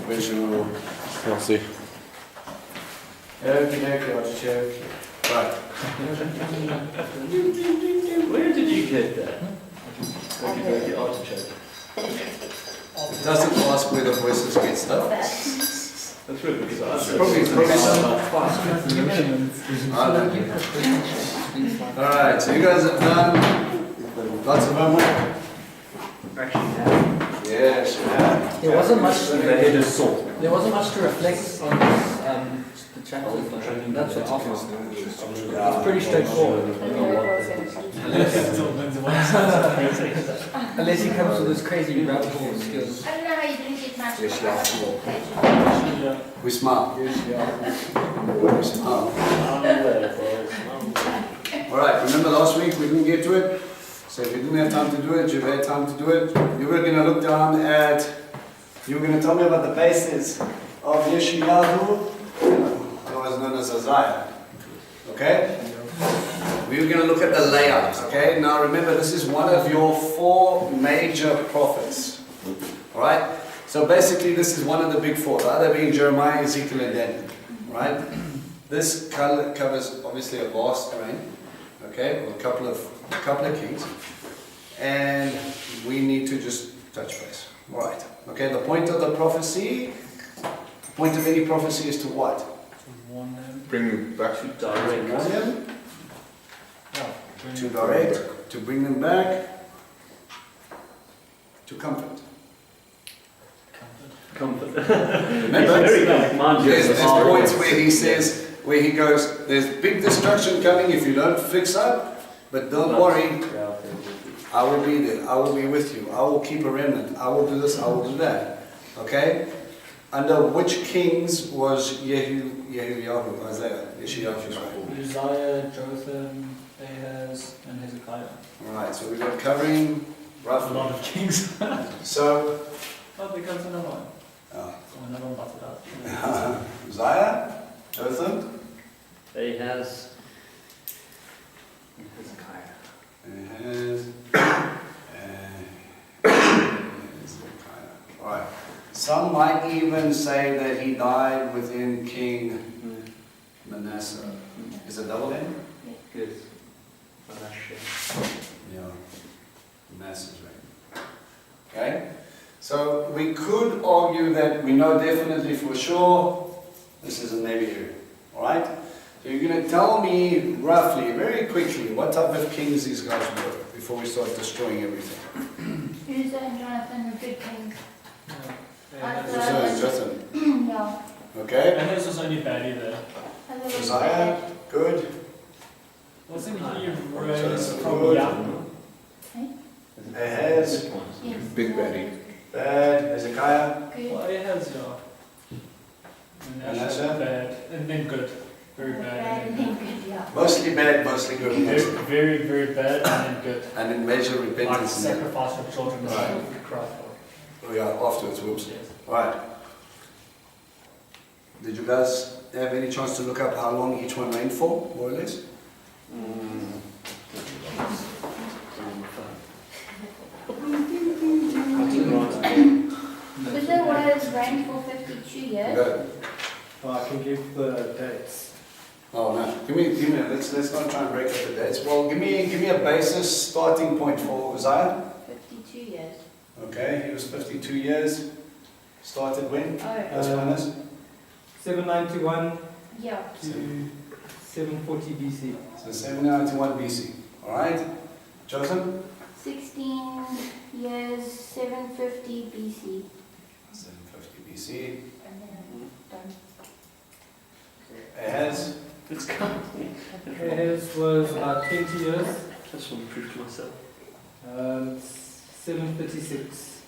visual. We'll see. Okay, artichoke. Right. Where did you get that? The artichoke. It doesn't ask where the voices get stuff. That's weird because Probably some. Alright, so you guys have done lots of homework? Yes, you have. There wasn't much. The head is salt. There wasn't much to reflect on the chapters. That's what offers. It's pretty straightforward. Unless he comes with this crazy rabbit hole of skills. I don't know how you didn't get much. We smile. We smile. Alright, remember last week we didn't get to it? So if you didn't have time to do it, you've had time to do it. You were going to look down at, you were going to tell me about the basis of Yeshayahu, otherwise known as Isaiah. Okay? We were going to look at the layout. Okay? Now remember, this is one of your 4 major prophets. Alright? So basically this is one of the big 4, the other being Jeremiah, Ezekiel and Daniel. Right? This covers obviously a vast reign. Okay? With a couple of kings. And we need to just touch base. Alright. Okay, the point of the prophecy, the point of any prophecy is to what? Bring them back. To direct. Them, to direct, to bring them back, to comfort. Comfort. Remember? Very good. Mind you, There's points where he says, where he goes, there's big destruction coming if you don't fix up, but don't worry, I will be there, I will be with you, I will keep a remnant, I will do this, I will do that. Okay? Under which kings was Yeshayahu, Isaiah, Yeshayahu's reign? Uzziah, Jotham, Ahaz, and Hezekiah. Alright, so we've got covering A roughly. lot of kings. So, Oh, there comes another one. oh, Oh, another one busted out. Uzziah, Jotham, Ahaz. Hezekiah. Ahaz, Alright. Some might even say that he died within King Manasseh. Is it double name? Yes. Manasseh. Yeah. Manasseh's reign. Okay? So we could argue that we know definitely for sure this is a Nevi area. Alright? So you're going to tell me roughly, very quickly, what type of kings these guys were before we start destroying everything. Uzzah and Jonathan were good kings. Uzziah and Jotham. Yeah. Okay? And his was only bad either. Other was Uzziah, bad. good. Wasn't he Jotham, raised from good. young? Ahaz, Yes. Big baddie. bad. Hezekiah, Good. Well, Ahaz, yeah. Manasseh, Manasseh? bad. And then good. Very Bad bad. and then good, yeah. mostly bad, mostly good. Very, very bad and then good. And then major Like repentance. in that. sacrifice of children Right. that we cry for. Oh yeah, afterwards, whoops. Yes. Alright. Did you guys have any chance to look up how long each one reigned for, more or less? Uzzah was reigned for 52 years. Go. I can give the dates. Oh no. Give me, let's not try and break up the dates. Well, give me a basis starting point for Uzziah. 52 years. Okay, he was 52 years. Started when? Oh, Plus minus? 791 yeah. to 740 BC. So 791 BC. Alright. Joseph? 16 years, 750 BC. 750 BC. And then done. Ahaz? It's coming. His was 20 years, Just want to prove to myself. 736.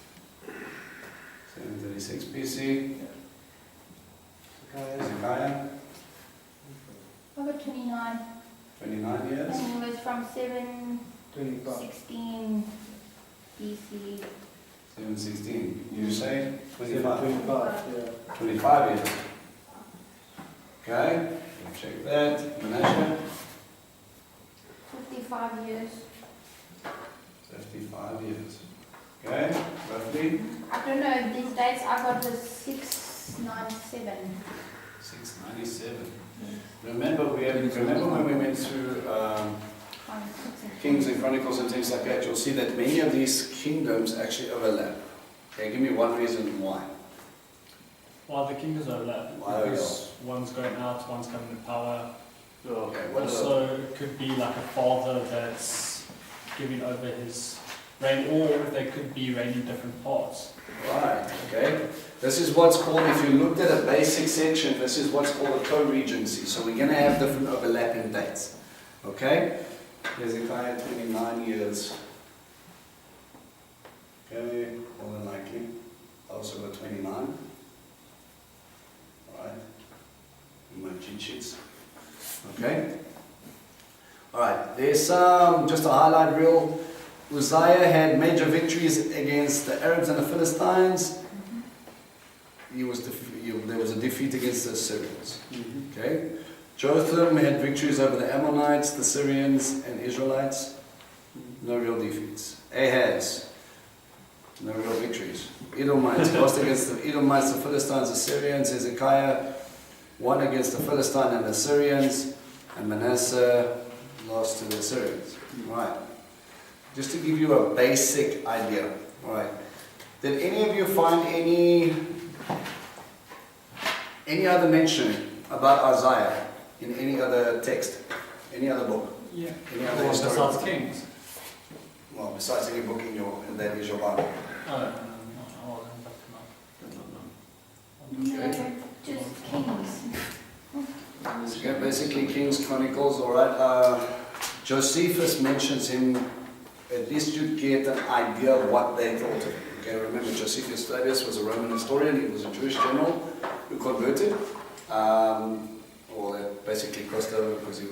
736 BC. Hezekiah? Over 29. 29 years. And he was from 25. 716 BC. 716. You say 25? 25, yeah. 25 years. Okay, we'll check that. Manasseh? 55 years. 55 years. Okay, roughly. I don't know, these dates I got was 6 697. 697. Remember when we went through Kings and Chronicles and things like that, you'll see that many of these kingdoms actually overlap. Okay, give me one reason why. Well, the kingdoms overlap Why because one's going out, one's coming to power. Okay, what are Also, it could be like a father that's giving over his reign, or they could be reigning different parts. Right, okay. This is what's called, if you looked at a basic section, this is what's called a co-regency. So we're going to have different overlapping dates. Okay? Hezekiah, 29 years. Okay, more than likely. Also got 29. Alright. In my cheat sheets. Okay? Alright, there's just a highlight reel. Uzziah had major victories against the Arabs and the Philistines. There was a defeat against the Assyrians. Okay? Jotham had victories over the Ammonites, the Syrians, and Israelites. No real defeats. Ahaz, no real victories. Edomites lost against the Edomites, the Philistines, the Syrians. Hezekiah won against the Philistines and the Syrians. And Manasseh lost to the Assyrians. Right. Just to give you a basic idea. Right. Did any of you find any other mention about Isaiah in any other text? Any other book? Yeah. Any other Well, historical besides book? kings. Well, besides any book in that is your Bible. Oh, I wasn't back to No, just kings. Okay, basically Kings, Chronicles, alright. Josephus mentions him, at least you get an idea of what they thought of him. Okay, remember Josephus Flavius was a Roman historian, he was a Jewish general who converted, or that basically crossed over because he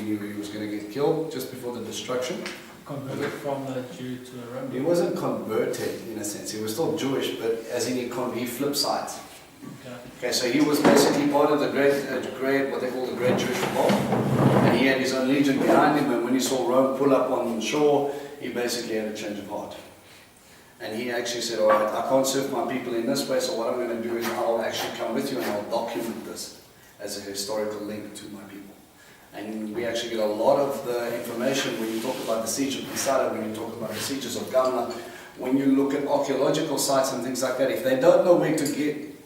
knew he was going to get killed just before the destruction. Converted from a Jew to a Roman. He wasn't converted in a sense, he was still Jewish, but as in he flipped sides. Okay. Okay, so he was basically part of the great, what they call the Great Jewish Revolt, and he had his own legion behind him, and when he saw Rome pull up on shore, he basically had a change of heart. And he actually said, alright, I can't serve my people in this way, so what I'm going to do is I'll actually come with you and I'll document this as a historical link to my people. And we actually get a lot of the information when you talk about the siege of Masada, when you talk about the sieges of Gamla, when you look at archaeological sites and things like that. If they don't know where to dig,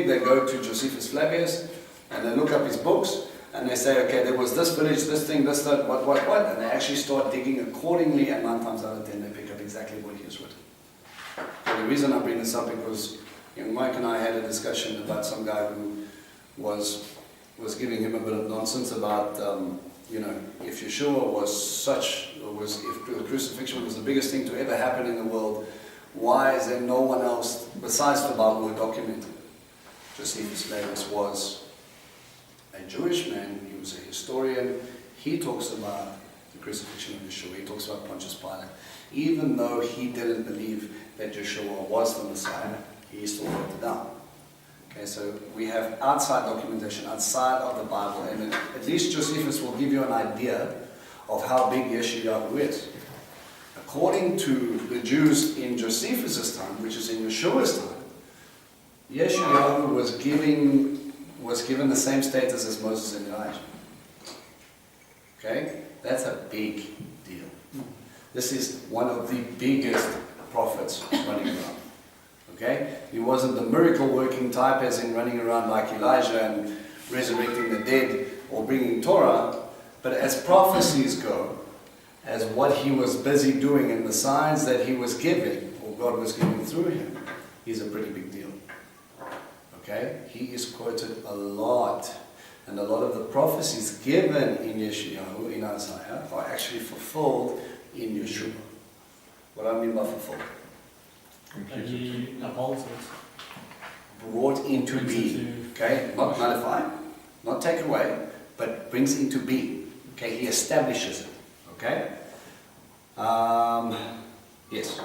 they go to Josephus Flavius and they look up his books and they say, okay, there was this village, this thing, this, that, what, and they actually start digging accordingly, and 9 times out of 10 they pick up exactly what he has written. So the reason I bring this up because Mike and I had a discussion about some guy who was giving him a bit of nonsense about, if Yeshua if the crucifixion was the biggest thing to ever happen in the world, why is there no one else besides the Bible who documented it? Josephus Flavius was a Jewish man, he was a historian, he talks about the crucifixion of Yeshua, he talks about Pontius Pilate. Even though he didn't believe that Yeshua was the Messiah, he still wrote it down. Okay, so we have outside documentation, outside of the Bible, and at least Josephus will give you an idea of how big Yeshayahu is. According to the Jews in Josephus' time, which is in Yeshua's time, Yeshayahu was given the same status as Moses and Elijah. Okay? That's a big deal. This is one of the biggest prophets running around. Okay? He wasn't the miracle working type as in running around like Elijah and resurrecting the dead or bringing Torah, but as prophecies go, as what he was busy doing and the signs that he was giving, or God was giving through him, is a pretty big deal. Okay? He is quoted a lot. And a lot of the prophecies given in Yeshayahu, in Isaiah, are actually fulfilled in Yeshua. What do I mean by fulfilled? And he upholds it. Brought into Brings being. into- Okay? Not nullify, not take away, but brings into being. Okay? He establishes it. Okay? Yes.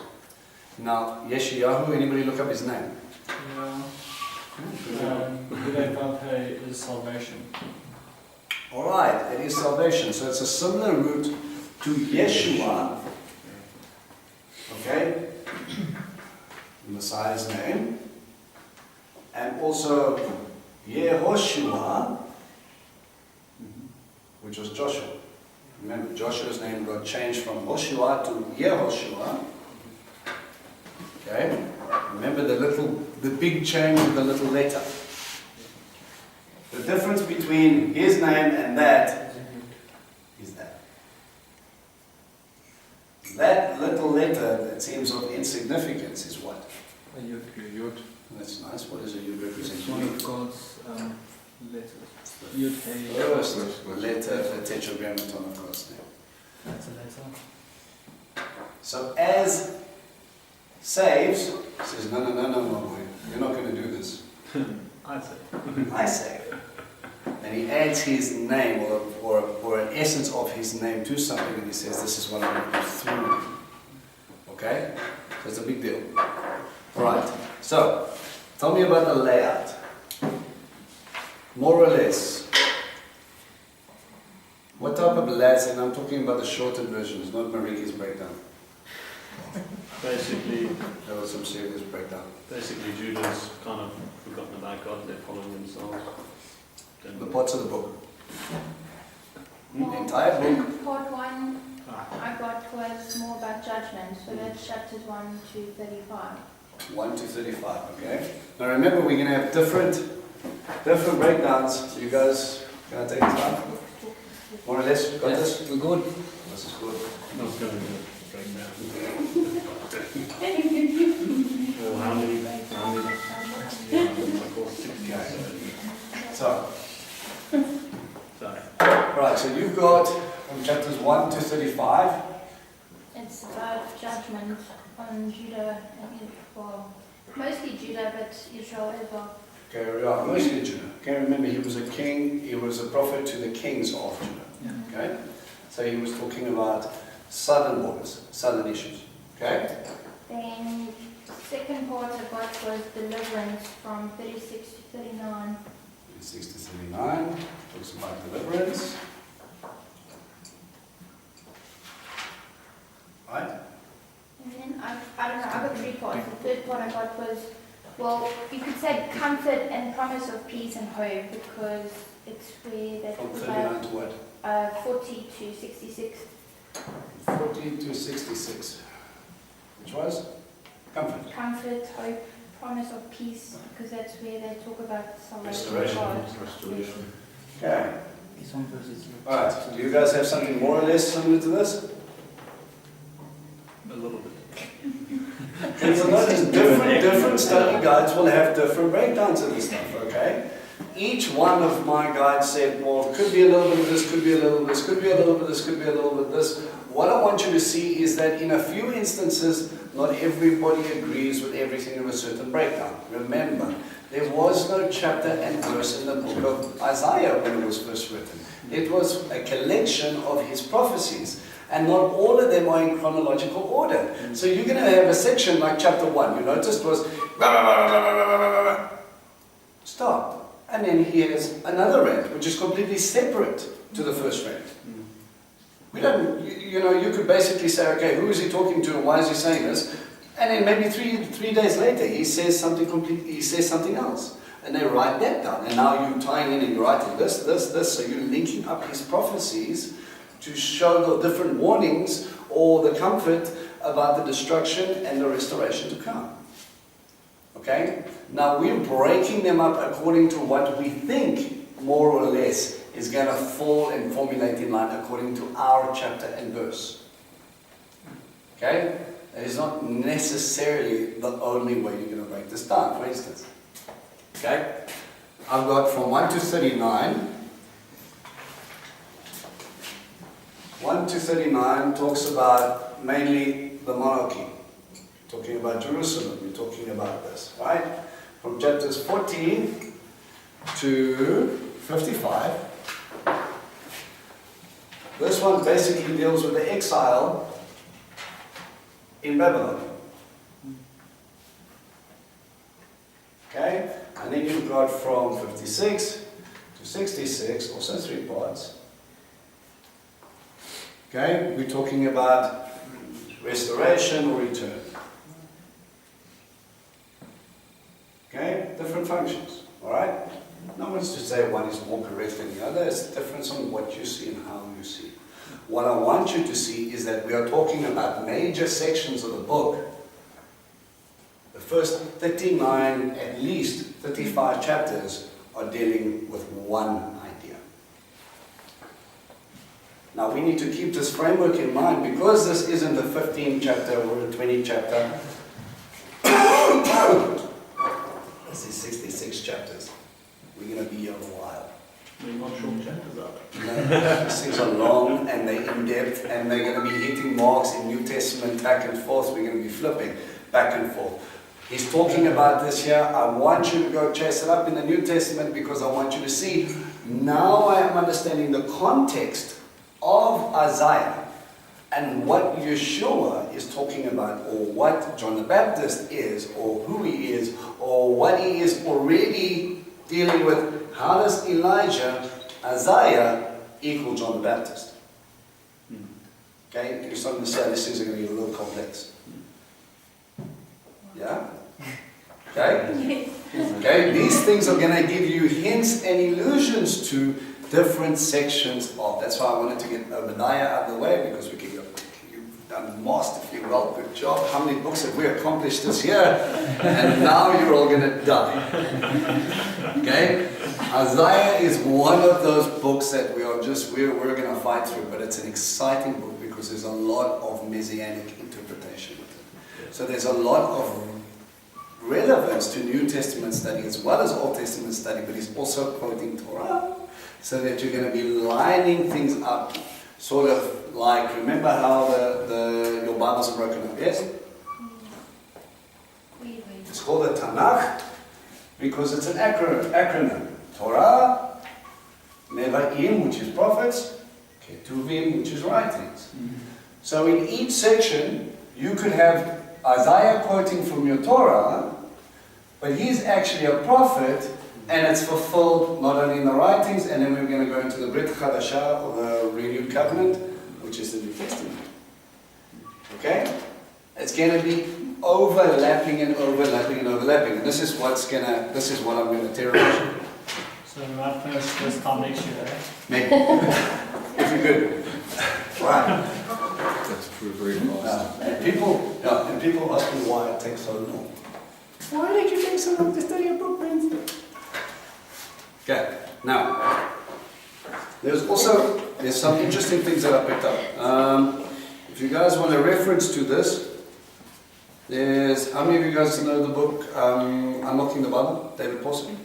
Now, Yeshayahu, anybody look up his name? Yeah. Vidavante is salvation. Alright, it is salvation. So it's a similar root to Yeshua. Okay? The Messiah's name. and also Yehoshua, which was Joshua. Remember, Joshua's name got changed from Hoshua to Yehoshua. Okay? Remember the big change with the little letter. The difference between his name and that is that. That little letter that seems of insignificance is what? A yud. Yod. That's nice. What does a yud represent? It's one of God's letters. Yud, Hey. First letter, the tetragrammaton of God's name. That's a letter. So as saves, says, no, boy, you're not going to do this. I say. I save. And he adds his name or an essence of his name to something and he says, this is what I'm going to do through. Okay? So it's a big deal. Alright, so tell me about the layout. More or less. What type of layouts? And I'm talking about the shortened versions, not Mariki's breakdown. Basically, There was some serious breakdown. Judah's kind of forgotten about God, they're following themselves. The parts of the book. The entire book. Part 1 I got was more about judgment, so that's chapters 1 to 35. 1 to 35, okay? Now remember, we're going to have different breakdowns. You guys gonna take time? More or less, got this? We're good. This is good. Not going to break down. Well, how many? So, Sorry. right, so you've got from chapters 1 to 35. It's about judgment on Judah and well, mostly Judah, but Israel as well. Okay, yeah, mostly Judah. Okay, remember he was a king, he was a prophet to the kings of Judah. Okay? So he was talking about southern borders, southern issues. Okay? Then second part I got was deliverance from 36 to 39. 36 to 39, talks about deliverance. Right? And then I don't know, I got 3 parts. The third part I got was, well, you could say comfort and promise of peace and hope because it's where that From was 39 to what? 40 to 66. 40 to 66. Which was? Comfort. Comfort, hope, promise of peace because that's where they talk about salvation of Restoration. God. Restoration. Okay. This one versus Alright, do you guys have something more or less similar to this? A little bit. And so notice different study guides will have different breakdowns of this stuff, okay? Each one of my guides said, well, could be a little bit of this, could be a little bit of this, could be a little bit of this, could be a little bit of this. What I want you to see is that in a few instances, not everybody agrees with everything of a certain breakdown. Remember, there was no chapter and verse in the book of Isaiah when it was first written. It was a collection of his prophecies. And not all of them are in chronological order. So you're going to have a section like chapter 1, you noticed was stop. And then here's another rant, which is completely separate to the first rant. We don't, you could basically say, okay, who is he talking to and why is he saying this? And then maybe three days later, he says something else. And they write that down. And now you're tying in and you're writing this. So you're linking up his prophecies to show the different warnings or the comfort about the destruction and the restoration to come. Okay? Now we're breaking them up according to what we think, more or less, is going to fall and formulate in line according to our chapter and verse. Okay? That is not necessarily the only way you're going to break this down, for instance. Okay? I've got from 1 to 39. 1 to 39 talks about mainly the monarchy. Talking about Jerusalem, we're talking about this, right? From chapters 40 to 55. This one basically deals with the exile in Babylon. Okay? And then you've got from 56 to 66, also 3 parts. Okay? We're talking about restoration or return. Okay? Different functions, all right? No one's to say one is more correct than the other. It's a difference on what you see and how you see. What I want you to see is that we are talking about major sections of the book. The first 39, at least 35 chapters are dealing with one idea. Now we need to keep this framework in mind because this isn't a 15 chapter or a 20 chapter. This is 66 chapters. We're going to be here a while. We're not short chapters, are they? No, these things are long and they're in depth and they're going to be hitting marks in New Testament back and forth. We're going to be flipping back and forth. He's talking about this here. I want you to go chase it up in the New Testament because I want you to see. Now I am understanding the context of Isaiah and what Yeshua is talking about, or what John the Baptist is, or who he is, or what he is already dealing with. How does Elijah, Isaiah, equal John the Baptist? Okay, you're starting to say these things are going to be a little complex. Yeah? Okay? Okay, these things are going to give you hints and allusions to different sections of. That's why I wanted to get Obadiah out of the way, because we can go. You've done masterfully well, good job. How many books have we accomplished this year? And now you're all going to die. Okay? Isaiah is one of those books that we're going to fight through, but it's an exciting book because there's a lot of messianic interpretation with it. So there's a lot of relevance to New Testament study as well as Old Testament study, but he's also quoting Torah, so that you're going to be lining things up, sort of like, remember how your Bibles are broken up, yes? It's called a Tanakh because it's an acronym. Torah, Nevi'im, which is prophets, Ketuvim, which is writings. So in each section, you could have Isaiah quoting from your Torah, but he's actually a prophet, and it's fulfilled not only in the writings, and then we're going to go into the Brit Chadashah, or the renewed covenant, which is the New Testament. Okay? It's going to be overlapping and overlapping and overlapping, and this is what I'm going to tear apart. So we might finish this time next year, eh? Maybe. If we could. Right. That's very fast. And people ask me why it takes so long. Why did you take so long to study a book, Prince? Okay, now, there's some interesting things that I picked up. If you guys want a reference to this, how many of you guys know the book Unlocking the Bible, David Pawson?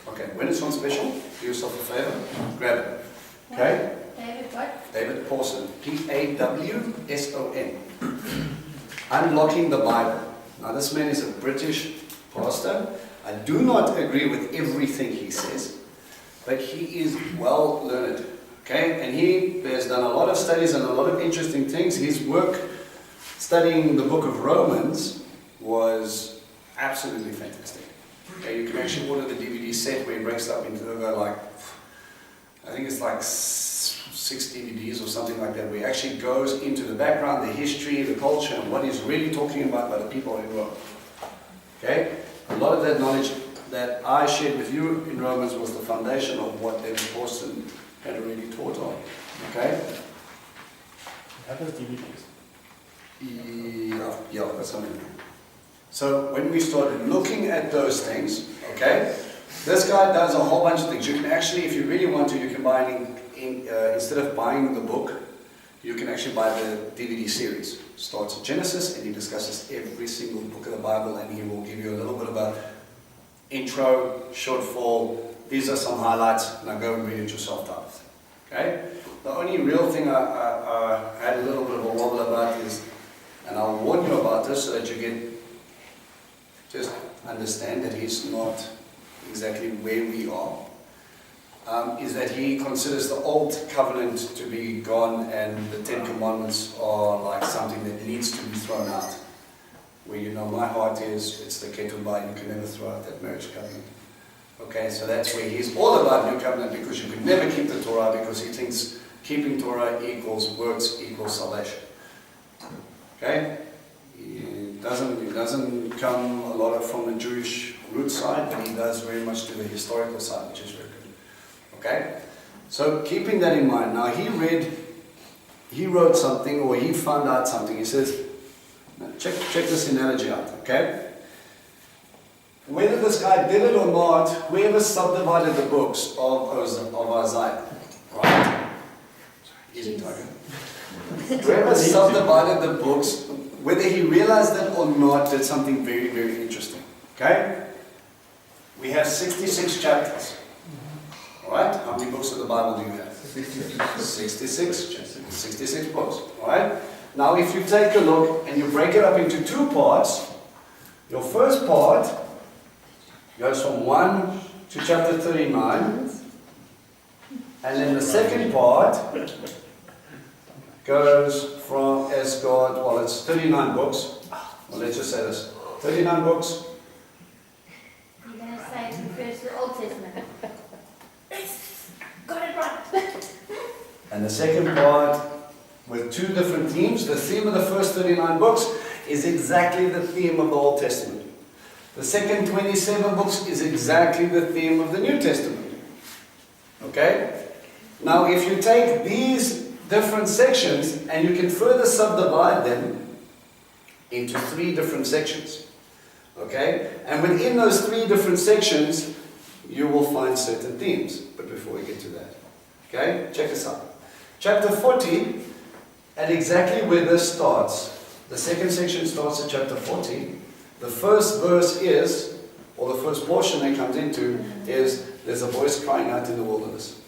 Okay, when it's on special, do yourself a favor, grab it. Okay? David what? David Pawson, Pawson. Unlocking the Bible. Now this man is a British pastor. I do not agree with everything he says, but he is well learned. Okay? And he has done a lot of studies and a lot of interesting things. His work studying the book of Romans was absolutely fantastic. Okay, you can actually order the DVD set where he breaks it up into like, I think it's like 6 DVDs or something like that, where he actually goes into the background, the history, the culture, and what he's really talking about by the people in Rome. Okay? A lot of that knowledge that I shared with you in Romans was the foundation of what David Pawson had already taught on. Okay? Have those DVDs. Yeah, that's something. So when we started looking at those things, okay, this guy does a whole bunch of things. You can actually, if you really want to, you can buy instead of buying the book, you can actually buy the DVD series. Starts at Genesis and he discusses every single book of the Bible, and he will give you a little bit of a intro, shortfall. These are some highlights. Now go and read it yourself, type of thing. Okay. The only real thing I had a little bit of a wobble about is, and I'll warn you about this so that you just understand that he's not exactly where we are, is that he considers the old covenant to be gone and the 10 Commandments are like something that needs to be thrown out. Where my heart is, it's the ketubah, you can never throw out that marriage covenant. Okay, so that's where he's all about new covenant, because you could never keep the Torah, because he thinks keeping Torah equals works equals salvation. Okay? doesn't come a lot from the Jewish root side, but he does very much to the historical side, which is very good. Okay? So keeping that in mind, now he wrote something, or he found out something. He says, check this analogy out, okay? Whether this guy did it or not, whoever subdivided the books of Isaiah, right? Easy target. Whoever subdivided the books, whether he realized it or not, did something very, very interesting. Okay? We have 66 chapters. Alright? How many books of the Bible do you have? 66 chapters. 66 books. Alright? Now if you take a look and you break it up into two parts, your first part goes from 1 to chapter 39, and then the second part goes from, as God, well, it's 39 books. Well, let's just say this. 39 books. You're going to say it refers to the Old Testament. Got it right. And the second part, with two different themes. The theme of the first 39 books is exactly the theme of the Old Testament. The second 27 books is exactly the theme of the New Testament. Okay? Now, if you take these different sections and you can further subdivide them into 3 different sections. Okay? And within those 3 different sections, you will find certain themes. But before we get to that, okay? Check this out. Chapter 40, at exactly where this starts, the second section starts at chapter 40. The first verse is, or the first portion that comes into, is, there's a voice crying out in the wilderness.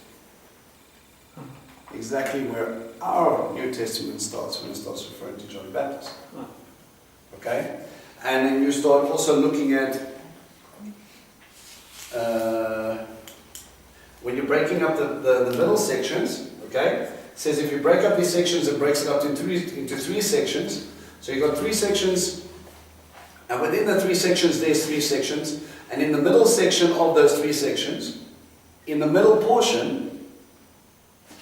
Exactly where our New Testament starts, when it starts referring to John the Baptist. Okay? And then you start also looking at, when you're breaking up the middle sections, okay? It says if you break up these sections, it breaks it up into three sections. So you've got 3 sections, and within the 3 sections, there's 3 sections. And in the middle section of those 3 sections, in the middle portion,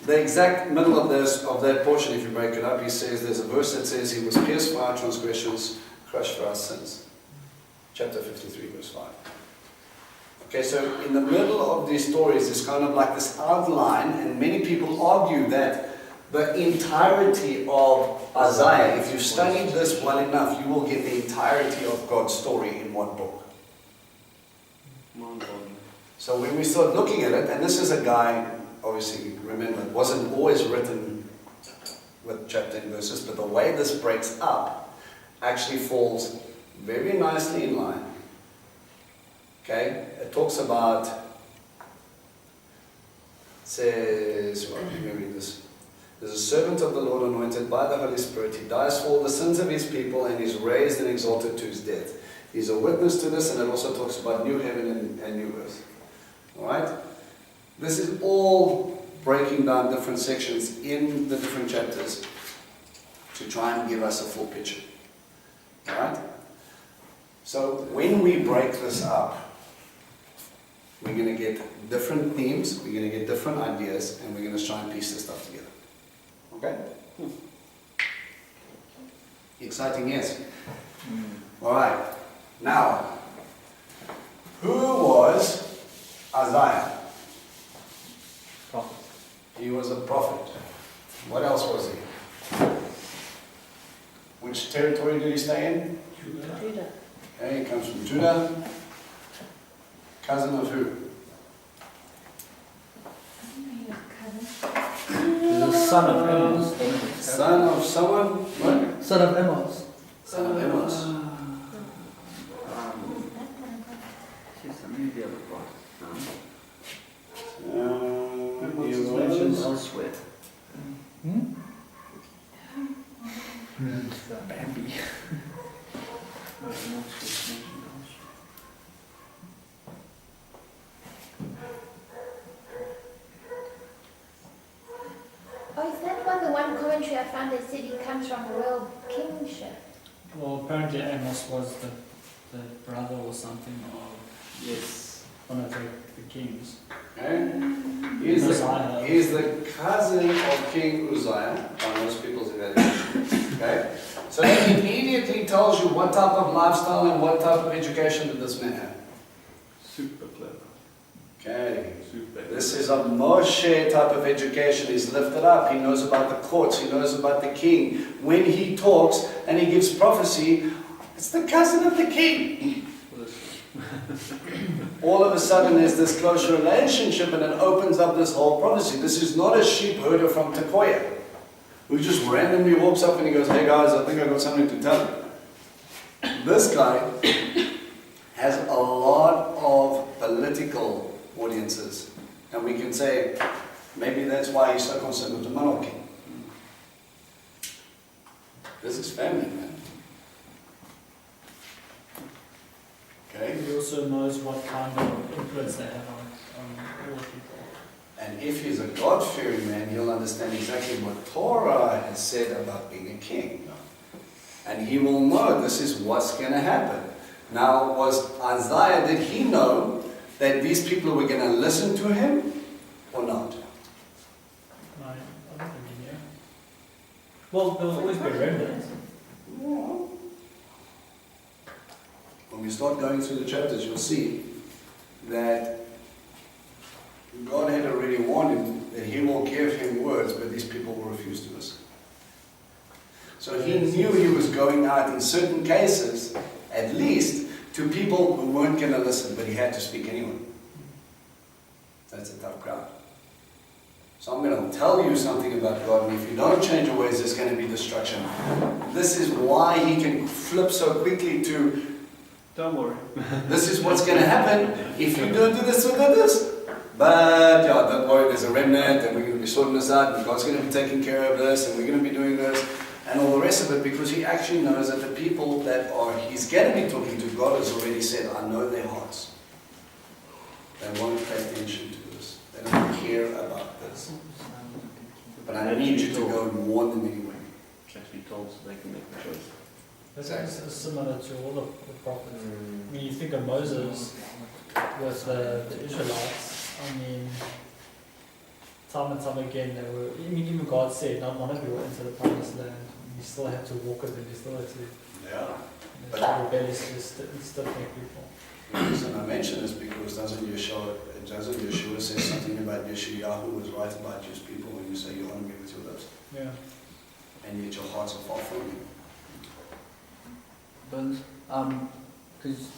the exact middle of that portion, if you break it up, he says, there's a verse that says, he was pierced for our transgressions, crushed for our sins. Chapter 53, verse 5. Okay, so in the middle of these stories, it's kind of like this outline, and many people argue that the entirety of Isaiah, if you study this well enough, you will get the entirety of God's story in one book. So when we start looking at it, and this is a guy, obviously, remember, it wasn't always written with chapter and verses, but the way this breaks up actually falls very nicely in line. Okay? It talks about, says, well, let me read this. There's a servant of the Lord anointed by the Holy Spirit. He dies for all the sins of his people and is raised and exalted to his death. He's a witness to this, and it also talks about new heaven and new earth. Alright? This is all breaking down different sections in the different chapters to try and give us a full picture. Alright? So when we break this up, we're going to get different themes, we're going to get different ideas, and we're going to try and piece this stuff together. Okay? Exciting, yes? Alright. Now, who was Isaiah? Prophet. He was a prophet. What else was he? Which territory did he stay in? Judah. Okay, he comes from Judah. Cousin of who? He's the son of Amos. Son of someone? What? Son of Amos. Son of Amos. He It's was mentioned elsewhere. Bambi. Oh, is that one the one commentary I found that said he comes from royal kingship? Well, apparently Amos was the brother or something of one of the kings. Okay. He's the cousin of King Uzziah, by most people's evaluation. Okay? So immediately specifically tells you what type of lifestyle and what type of education did this man have. Super clever. Okay. Super. This is a Moshe type of education. He's lifted up. He knows about the courts. He knows about the king. When he talks and he gives prophecy, it's the cousin of the king. All of a sudden there's this close relationship and it opens up this whole prophecy. This is not a sheep herder from Tekoya who just randomly walks up and he goes, hey guys, I think I've got something to tell you. This guy has a lot of political audiences. And we can say, maybe that's why he's so concerned with the monarchy. This is family, man. Okay? He also knows what kind of influence they have on all the people. And if he's a God-fearing man, he'll understand exactly what Torah has said about being a king. And he will know this is what's going to happen. Now, was Isaiah, did he know that these people were going to listen to him or not? No, I don't think he knew. Well, there will always be remnants. Well, when we start going through the chapters, you'll see that God had already warned him that he will give him words, but these people will refuse to listen. So he knew he was going out in certain cases, at least, to people who weren't going to listen, but he had to speak anyway. That's a tough crowd. So I'm going to tell you something about God, and if you don't change your ways, there's going to be destruction. This is why he can flip so quickly to, Don't worry. this is what's going to happen if you don't do this or do this. But yeah, don't worry, there's a remnant, and we're going to be sorting this out, and God's going to be taking care of this, and we're going to be doing this, and all the rest of it, because he actually knows that the people that he's going to be talking to, God has already said, I know their hearts. They won't pay attention to this. They don't care about this. But I need you to go and warn them anyway. It's actually told so they can make the choice. This is similar to all of the prophets. When you think of Moses with the Israelites, I mean, time and time again, they were, I mean, even God said, not one of you will enter the promised land. You still have to walk with them, you still have to Yeah. rebellious, stiff-necked people. The reason I mention this because doesn't Yeshua say something about Yeshayahu was right about Jewish people when you say you honor me with your lips, Yeah. and yet your hearts are far from me. But, because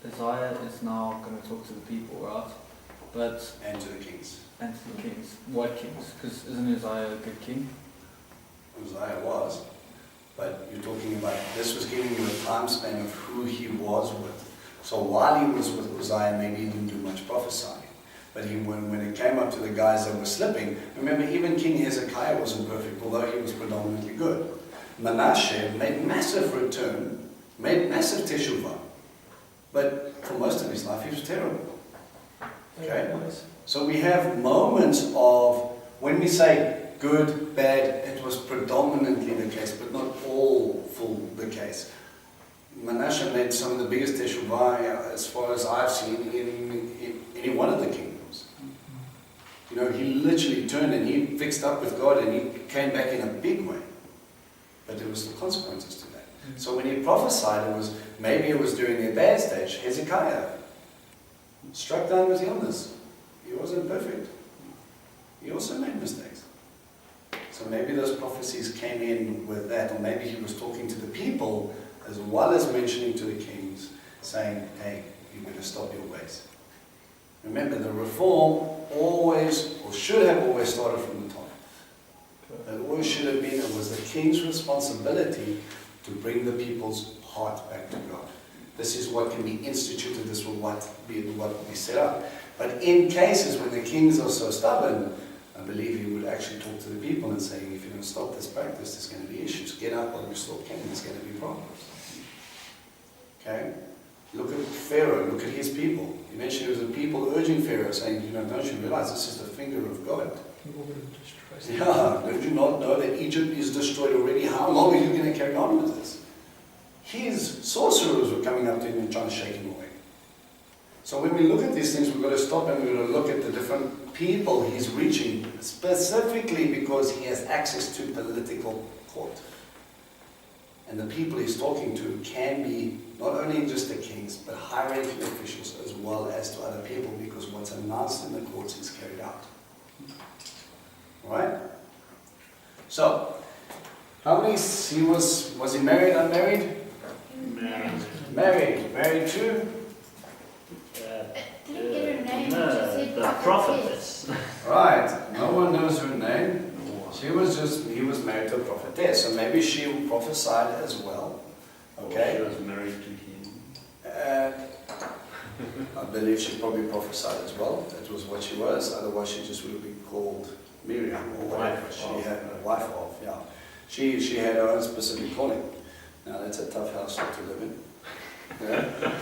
Isaiah is now going to talk to the people, right? But, And to the kings. and to the kings. What kings? Because isn't Isaiah a good king? Uzziah was. But you're talking about, this was giving you a time span of who he was with. So while he was with Uzziah, maybe he didn't do much prophesying. But when it came up to the guys that were slipping, remember even King Hezekiah wasn't perfect, although he was predominantly good. Manasseh made massive return, made massive teshuvah. But for most of his life, he was terrible. Okay? So we have moments of, when we say good, bad, it was predominantly the case, but not all full the case. Manasseh made some of the biggest teshuvah as far as I've seen in any one of the kingdoms. You know, he literally turned and he fixed up with God and he came back in a big way. But there was the consequences to that. So when he prophesied, maybe it was during their bad stage. Hezekiah struck down with illness. He wasn't perfect. He also made mistakes. So maybe those prophecies came in with that, or maybe he was talking to the people as well as mentioning to the kings, saying, hey, you're going to stop your ways. Remember, the reform always, or should have always started from the top. It always should have been, it was the king's responsibility to bring the people's heart back to God. This is what can be instituted, this will what be set up. But in cases when the kings are so stubborn, I believe he would actually talk to the people and say, if you don't stop this practice, there's going to be issues. Get up or restore king, there's going to be problems. Okay? Look at Pharaoh, look at his people. You mentioned it was the people urging Pharaoh, saying, you know, don't you realize this is the finger of God? Yeah, don't you not know that Egypt is destroyed already? How long are you going to carry on with this? His sorcerers were coming up to him and trying to shake him away. So when we look at these things, we've got to stop and we've got to look at the different people he's reaching, specifically because he has access to political court. And the people he's talking to can be not only just the kings, but high-ranking officials as well as to other people, because what's announced in the courts is carried out. Alright? So, how many, was he married, unmarried? Married to? Didn't get her name, No, just said the prophetess. prophetess. Right, no one knows her name. He was married to a prophetess, so maybe she prophesied as well. Okay? She was married to him. I believe she probably prophesied as well. That was what she was. Otherwise, she just would have been called Miriam or whatever. Wife She of. had a wife of, yeah. She had her own specific calling. Now, that's a tough house to live in. Yeah?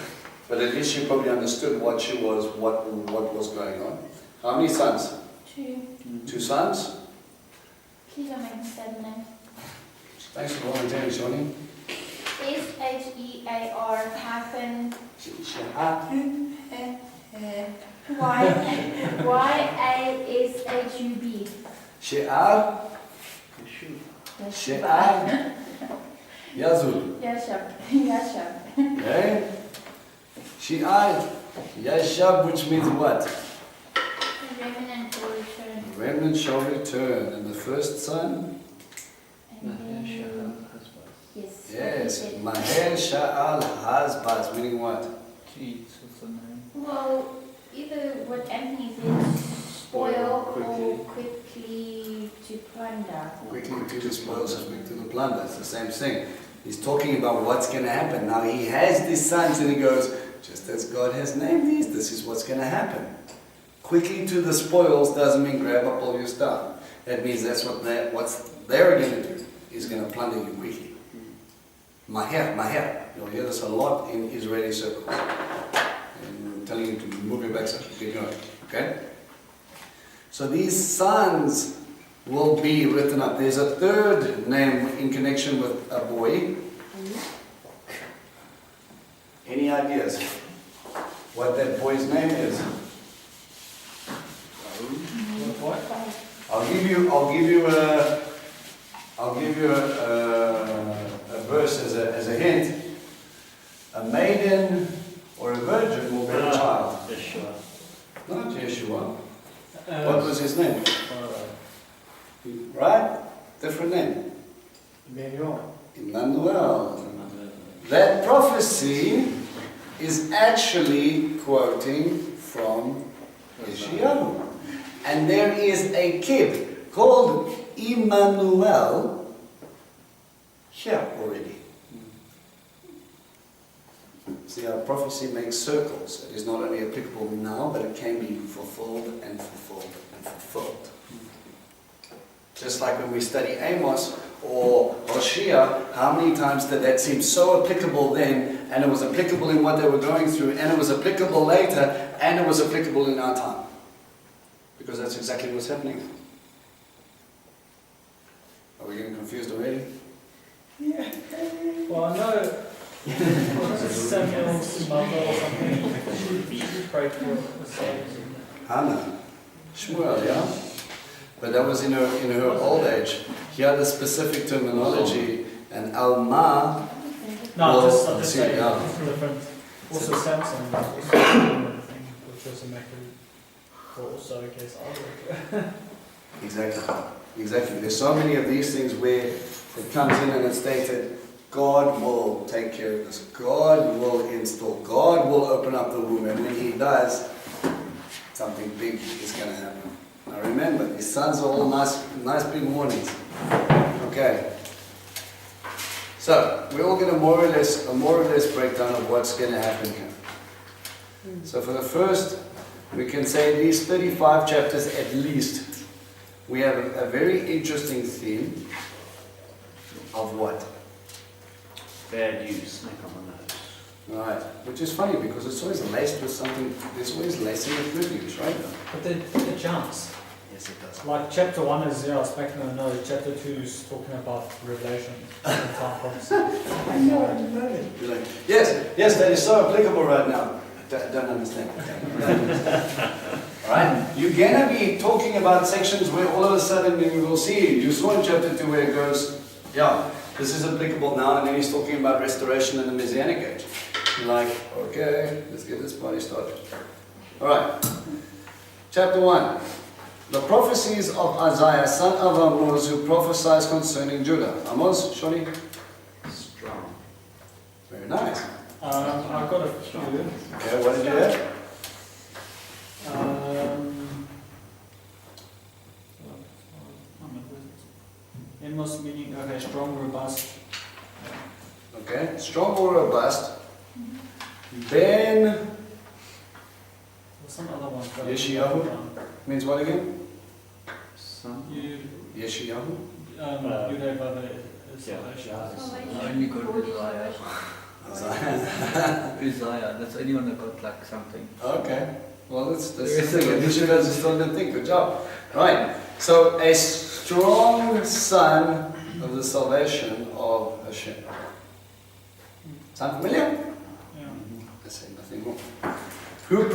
But at least she probably understood what she was, what was going on. How many sons? 2. 2 sons? Please don't make me say the name. Thanks for volunteering, Shawnee. Shear hyphen YASHUB. She'ar, She'ar, Yazul. Yashab. Yashab. Okay? She'ar, Yashab, which means what? The remnant will return. Remnant shall return. And the first son? And then, yes. Yes, Maher Sha'al Hazbaz, meaning what? Jeez, what's the name? Well, either what Anthony said, spoil or quickly to plunder. Quickly to the spoils and quick to the plunder. It's the same thing. He's talking about what's going to happen. Now he has these sons and he goes, just as God has named these, this is what's going to happen. Quickly to the spoils doesn't mean grab up all your stuff. That means that's what they're going to do. He's going to plunder you quickly. Maher. You'll hear this a lot in Israeli circles. And I'm telling you to move your backside, get going. Okay? So these sons will be written up. There's a third name in connection with a boy. Any ideas what that boy's name is? What? I'll give you a verse as a hint. A maiden or a virgin will bear a child. Yeshua. Not Yeshua. What was his name? Alright. Right? Different name. Emmanuel. Emmanuel. That prophecy is actually quoting from Yeshayahu. And there is a kid called Emmanuel here already. See, our prophecy makes circles. It is not only applicable now, but it can be fulfilled and fulfilled and fulfilled. Just like when we study Amos or Hosea, how many times did that seem so applicable then, and it was applicable in what they were going through, and it was applicable later, and it was applicable in our time? Because that's exactly what's happening. Are we getting confused already? Well, I know Samuel's mother or something. She prayed for the saints. Hannah, Shmuel, yeah? But that was in her old age. He had a specific terminology, and Alma. No, Well, I'm just see, saying, yeah. it's different. Also Samson, also thing, which was a Maccabi, or also I guess other. Exactly. There's so many of these things where it comes in and it's stated, God will take care of this. God will install. God will open up the womb. And when He does, something big is going to happen. Now remember, these sons are all nice big warnings. Okay. So, we're all going to more or less breakdown of what's going to happen here. So for the first, we can say these 35 chapters at least, we have a very interesting theme of what? Bad use, snake on the nose. Right, which is funny because it's always laced with something, there's always lacing with good news, right? But the jumps. Yes, it does. Like chapter 1 is smacking on the nose, chapter 2 is talking about Revelation and time prophecy. I know. You're like, yes, that is so applicable right now. I don't understand. Alright? You're going to be talking about sections where all of a sudden you will see, you saw in chapter 2 where it goes, this is applicable now, and then he's talking about restoration in the Messianic age. You're like, okay, let's get this party started. Alright, chapter 1. The prophecies of Isaiah, son of Amos, who prophesies concerning Judah. Amos, Shoni? Strong. Very nice. I've got a few. Okay, what did you have? Amos meaning, okay, strong, robust. Okay, strong or robust. Ben There's some other ones. but I Yeshayahu? don't know. means what again? Son. You, Yeshayahu? you have other salvation. I only got Uzziah. Uzziah, that's the only one that got like something. Okay. Well, that's the There is thing. a- At least you guys are still didn't think. Good job. Right. So, a strong son of the salvation of Hashem. Sound familiar? Yeah. I say nothing more. Who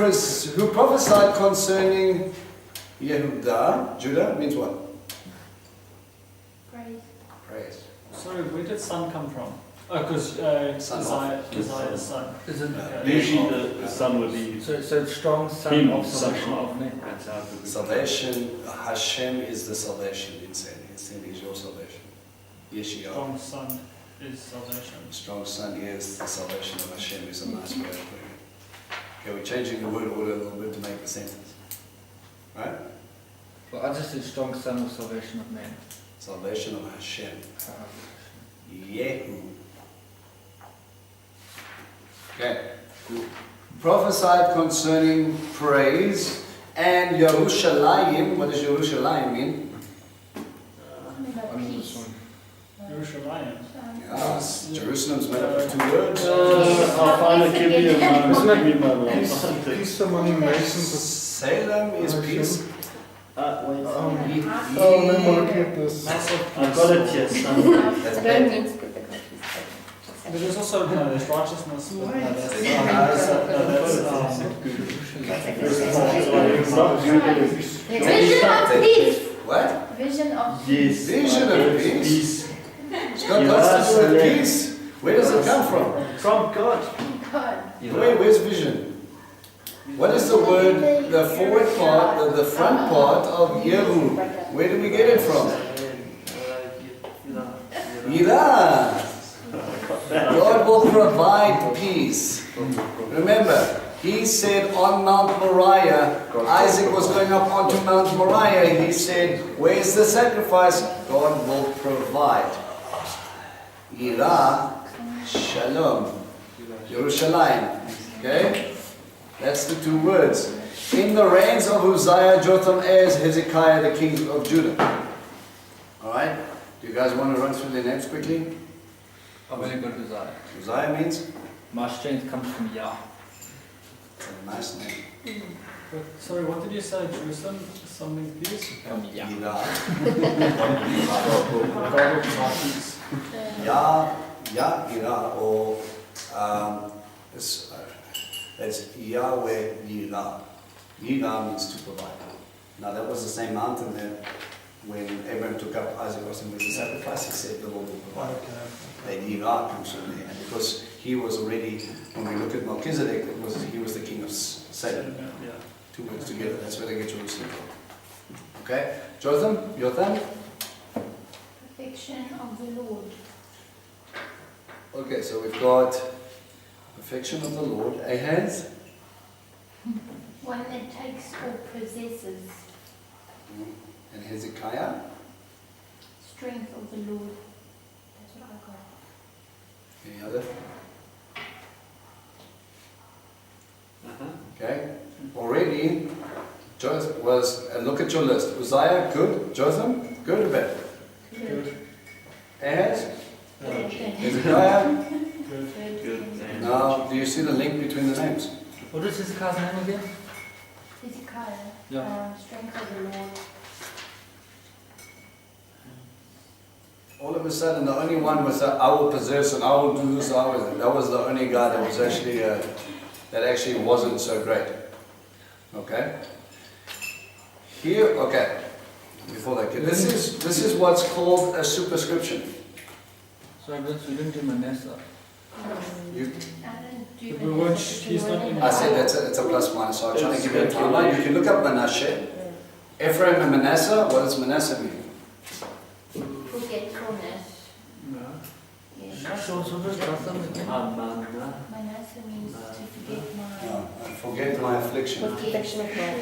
prophesied concerning Yehudah, Judah, means what? Praise. Praise. Sorry, where did son come from? Oh, because Son Isaiah's son. Isn't Okay. Usually the son would be so strong son him, of son salvation of of. men. That's how it would be. Salvation, Hashem is the salvation. Insane is your salvation. Yeshua. Strong son is salvation. Strong son is the salvation of Hashem is a nice way of putting it. Okay, we're changing the word order a little bit to make the sentence. Right? Well, I just said strong son of salvation of men. Salvation of Hashem. Yehu. Okay. Prophesied concerning praise and Yerushalayim. What does Yerushalayim mean? Something about I know this peace. one. Yerushalayim. Yes, Jerusalem's made up of 2 words. I'll find a give you a moment. Isn't that Give me a moment. Peace among nations. Salem is peace. Wait. Oh, I remember looking at this. I've got it, yes. That's I don't bad. mean to put the countries. But there's also, no, there's righteousness. But no, Vision of peace. What? Vision of Yes. Vision of peace. It's got lots to do with peace. Where does it come from? From God. God. Where's vision? What is the word, the forward part, the front part of Yehu? Where do we get it from? Yirah. God will provide peace. Remember, he said on Mount Moriah, Isaac was going up onto Mount Moriah, he said, where's the sacrifice? God will provide. Yirah, Shalom, Yerushalayim. Okay? That's the 2 words. In the reigns of Uzziah, Jotham, Ahaz, Hezekiah, the kings of Judah. Alright? Do you guys want to run through their names quickly? I've only got Uzziah. Uzziah means? My strength comes from Yah. It's a nice name. But, sorry, what did you say? Jerusalem? Something peace? From Yah. Yirah. God will provide peace. Yirah, or it's Yahweh Yirah. Yirah means to provide. Now that was the same mountain there when Abraham took up Isaac was with the sacrifice. He said the Lord will provide. That Yirah comes from there, and because he was already, when we look at Melchizedek, he was the king of Salem. Yeah. 2 words together. That's where they get Jerusalem from. Okay, Jotham, Perfection of the Lord. Okay, so we've got perfection of the Lord. Ahaz. One that takes or possesses. And Hezekiah. Strength of the Lord. That's what I got. Any other? Okay. Already, Jotham was, and look at your list. Uzziah, good. Jotham, good or bad? Good. Ahaz. Good. Hezekiah. Good. Good. Now, do you see the link between the names? What is Hezekiah's name again? Hezekiah. Yeah. Strength of the Lord. All of a sudden, the only one was I will possess and I will do this. That was the only guy that was actually that actually wasn't so great. Okay. Here, okay. Before that, this is what's called a superscription. So we didn't do Manasseh. You, I don't do We weren't, he's not in. I said it's a plus minus, so I'm trying to give you a timeline. You can look up Manasseh. Ephraim and Manasseh, what does Manasseh mean? Forgetfulness. No. Yes. So this doesn't again. Amanda. Manasseh means to forget my. No, forget my affliction. Perfection of God.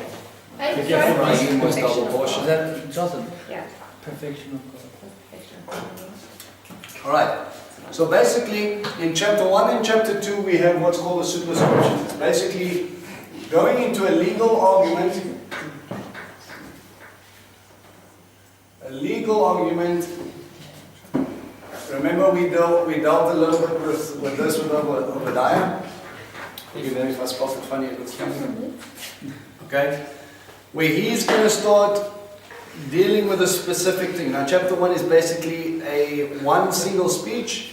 Hey, Forget sorry. my- Raheem was double Is portion. that Jotham? Yeah. Perfection of God. Perfection of God. Alright, so basically in chapter 1 and chapter 2 we have what's called a superscription. It's basically going into a legal argument. A legal argument. Remember we dealt a little bit with this with Obadiah? Even if I spelled it funny, it looks funny. Okay? Where he's going to start dealing with a specific thing. Now, chapter 1 is basically one single speech.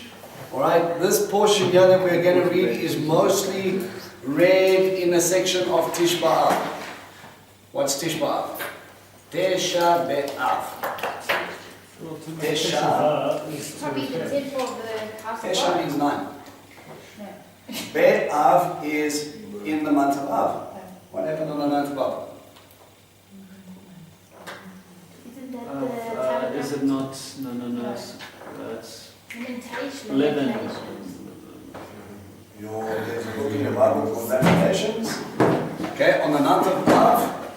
Alright, this portion here that we're going to read is mostly read in a section of Tish B'Av. What's Tish B'Av? Tesha B'Av. Tesha. Is Probably the temple of the house of Tesha God. means 9. No. B'Av is in the month of Av. What happened on the 9th of Av? Isn't that the tabernacle? Is it not? No. It's Lamentation. 11. Lamentations. There's a book in the Bible called Lamentations. Okay, on the 9th of Av,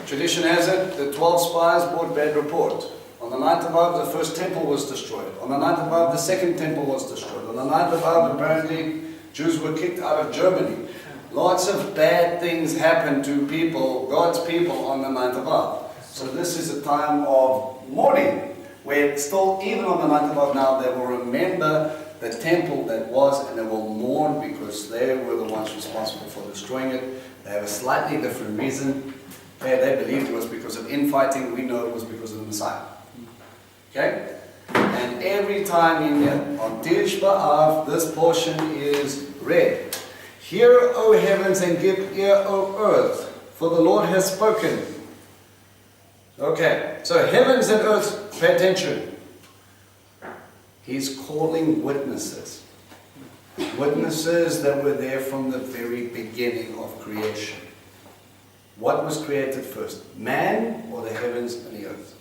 tradition has it, the 12 spies brought bad report. On the 9th of Av, the first temple was destroyed. On the 9th of Av, the second temple was destroyed. On the 9th of Av, apparently, Jews were kicked out of Germany. Lots of bad things happened to people, God's people, on the 9th of Av. So this is a time of mourning, where still, even on the 9th of Av now, they will remember the temple that was, and they will mourn because they were the ones responsible for destroying it. They have a slightly different reason. They believed it was because of infighting. We know it was because of the Messiah. Okay? And every time in here, on Tish B'Av, this portion is read. Hear, O heavens, and give ear, O earth, for the Lord has spoken. Okay, so heavens and earth, pay attention. He's calling witnesses. Witnesses that were there from the very beginning of creation. What was created first? Man or the heavens and the earth?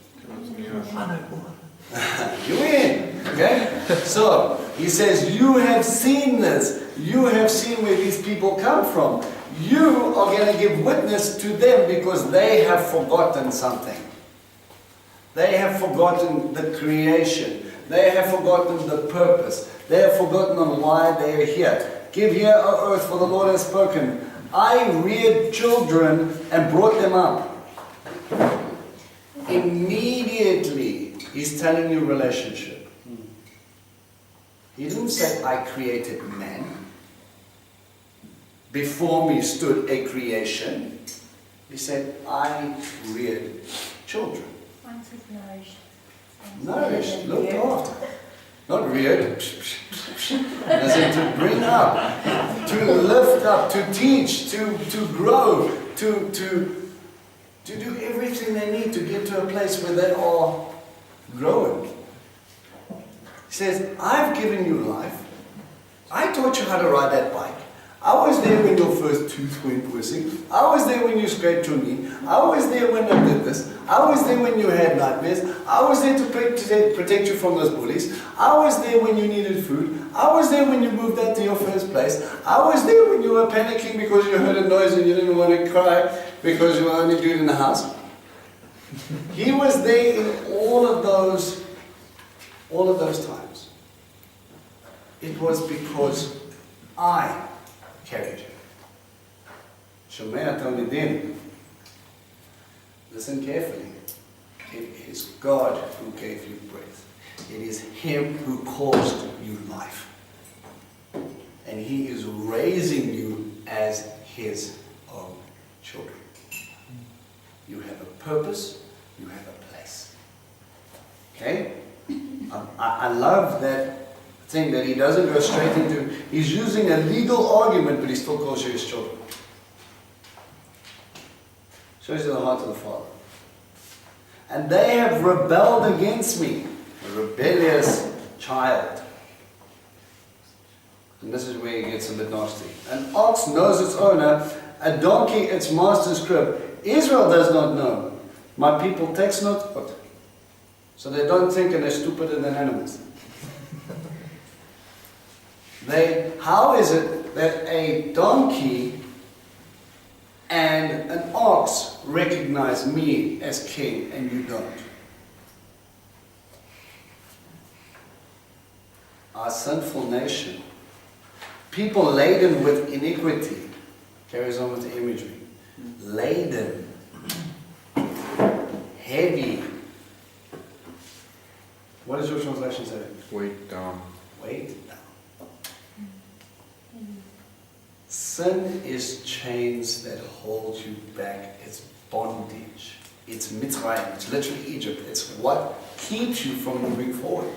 You in, okay? So, he says, you have seen this. You have seen where these people come from. You are going to give witness to them because they have forgotten something. They have forgotten the creation. They have forgotten the purpose. They have forgotten on why they are here. Give ear, O earth, for the Lord has spoken. I reared children and brought them up. Immediately, he's telling you relationship. He didn't say, I created man. Before me stood a creation. He said, I reared children. One says nourished. Nourished, looked after. Not reared. As in to bring up, to lift up, to teach, to grow, to do everything they need to get to a place where they are growing. He says, I've given you life. I taught you how to ride that bike. I was there when your first tooth went missing. I was there when you scraped your knee. I was there when I did this. I was there when you had nightmares. I was there to protect you from those bullies. I was there when you needed food. I was there when you moved out to your first place. I was there when you were panicking because you heard a noise and you didn't want to cry because you were the only dude in the house. He was there in all of those times. It was because I carried you. Shomea Talmidim. Listen carefully. It is God who gave you breath. It is Him who caused you life. And He is raising you as His own children. You have a purpose. You have a place. Okay? I love that thing that he doesn't go straight into. He's using a legal argument, but he still calls you his children. Shows you the heart of the Father. And they have rebelled against me. A rebellious child. And this is where it gets a bit nasty. An ox knows its owner, a donkey its master's crib. Israel does not know. My people takes not thought. So they don't think and they're stupider than animals. How is it that a donkey and an ox recognize me as king and you don't? Our sinful nation, people laden with iniquity, carries on with the imagery. Laden, heavy. What does your translation say? Weight down. Weight down. Sin is chains that hold you back. It's bondage. It's Mitzrayim. It's literally Egypt. It's what keeps you from moving forward.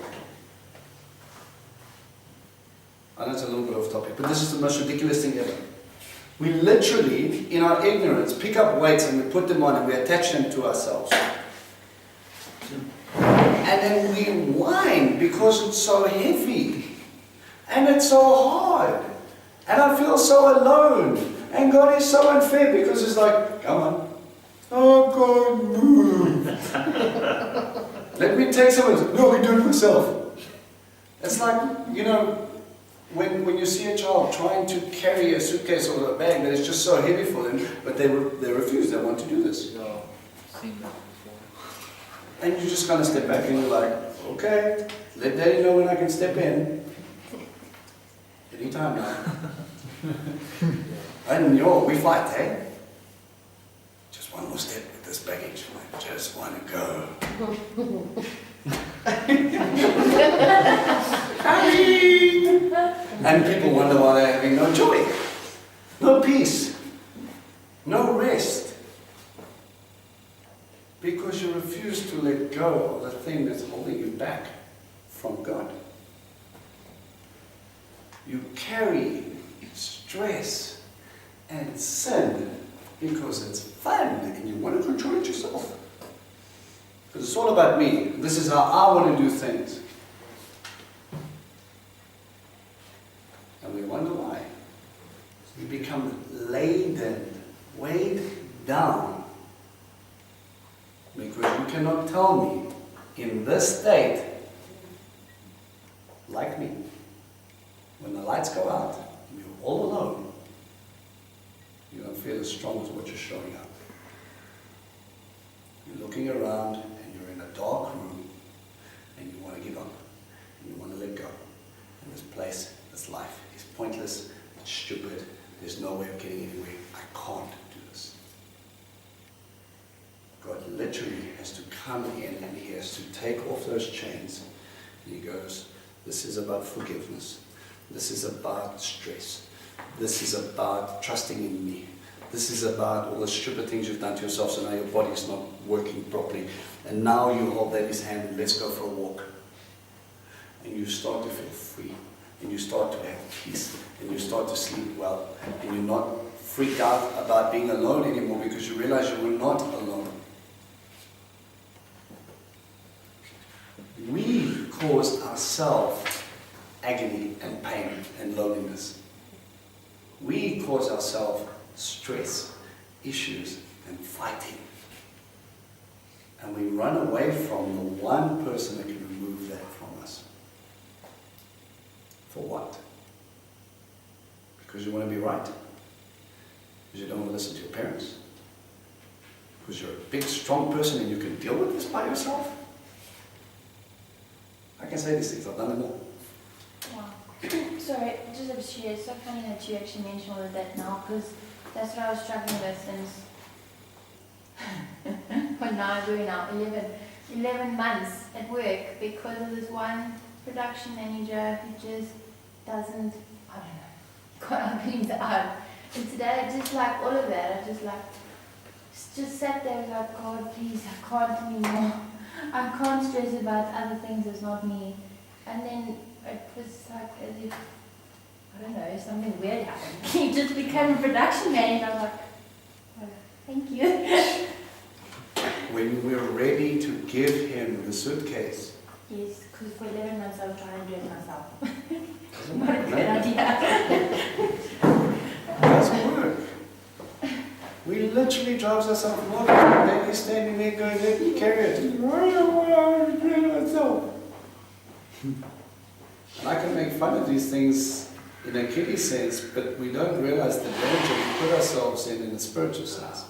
I know it's a little bit off topic, but this is the most ridiculous thing ever. We literally, in our ignorance, pick up weights and we put them on and we attach them to ourselves. And then we whine because it's so heavy. And it's so hard. And I feel so alone. And God is so unfair because it's like, come on. Oh God, move. Let me take someone. No, we do it myself. It's like, you know, when you see a child trying to carry a suitcase or a bag that is just so heavy for them, but they refuse, they want to do this. Yeah, seen that before. And you just kind of step back and you're like, okay, let Daddy know when I can step in. Anytime now. And we fight, eh? Just one more step with this baggage. I just want to go. And people wonder why they're having no joy, no peace, no rest. Because you refuse to let go of the thing that's holding you back from God. You carry stress and sin because it's fun and you want to control it yourself. Because it's all about me. This is how I want to do things. And we wonder why. We become laden, weighed down. Because you cannot tell me in this state, like me, when the lights go out and you're all alone, you don't feel as strong as what you're showing up. You're looking around and you're in a dark room and you want to give up and you want to let go. And this place, this life is pointless, it's stupid, there's no way of getting anywhere, I can't do this. God literally has to come in and he has to take off those chains. And he goes, this is about forgiveness. This is about stress. This is about trusting in me. This is about all the stupid things you've done to yourself, so now your body is not working properly. And now you hold Daddy's hand and let's go for a walk. And you start to feel free. And you start to have peace. And you start to sleep well. And you're not freaked out about being alone anymore because you realize you were not alone. We cause ourselves agony and pain and loneliness. We cause ourselves stress, issues, and fighting. And we run away from the one person that can remove that from us. For what? Because you want to be right? Because you don't want to listen to your parents? Because you're a big, strong person and you can deal with this by yourself? I can say these things, I've done them all. Wow. Sorry, just have to share. It's so funny that you actually mentioned all of that now, because that's what I was struggling with since when now we're now 11 months at work because of this one production manager who just doesn't, I don't know, got brings it out. And today I just like all of that. I just sat there like, God, please, I can't anymore. I can't stress about other things, it's not me. And then it was like as if, I don't know, something weird happened. He just became a production manager. I was like, oh, thank you. When we're ready to give him the suitcase, Yes, because for 11 months I was trying to do it myself. Doesn't Not a work, good man. idea. Doesn't work. We literally drives ourselves mad. Then he's standing there going, let me carry it. Why do I do it myself? And I can make fun of these things in a kiddie sense, but we don't realize the danger we put ourselves in a spiritual sense.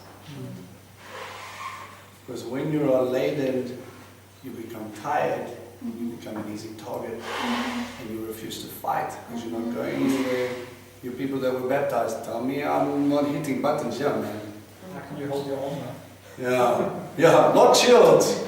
Because when you are laden, you become tired, you become an easy target, and you refuse to fight because you're not going anywhere. You people that were baptized tell me I'm not hitting buttons, yeah, man. How can you hold your arm now? Yeah, yeah, not shields.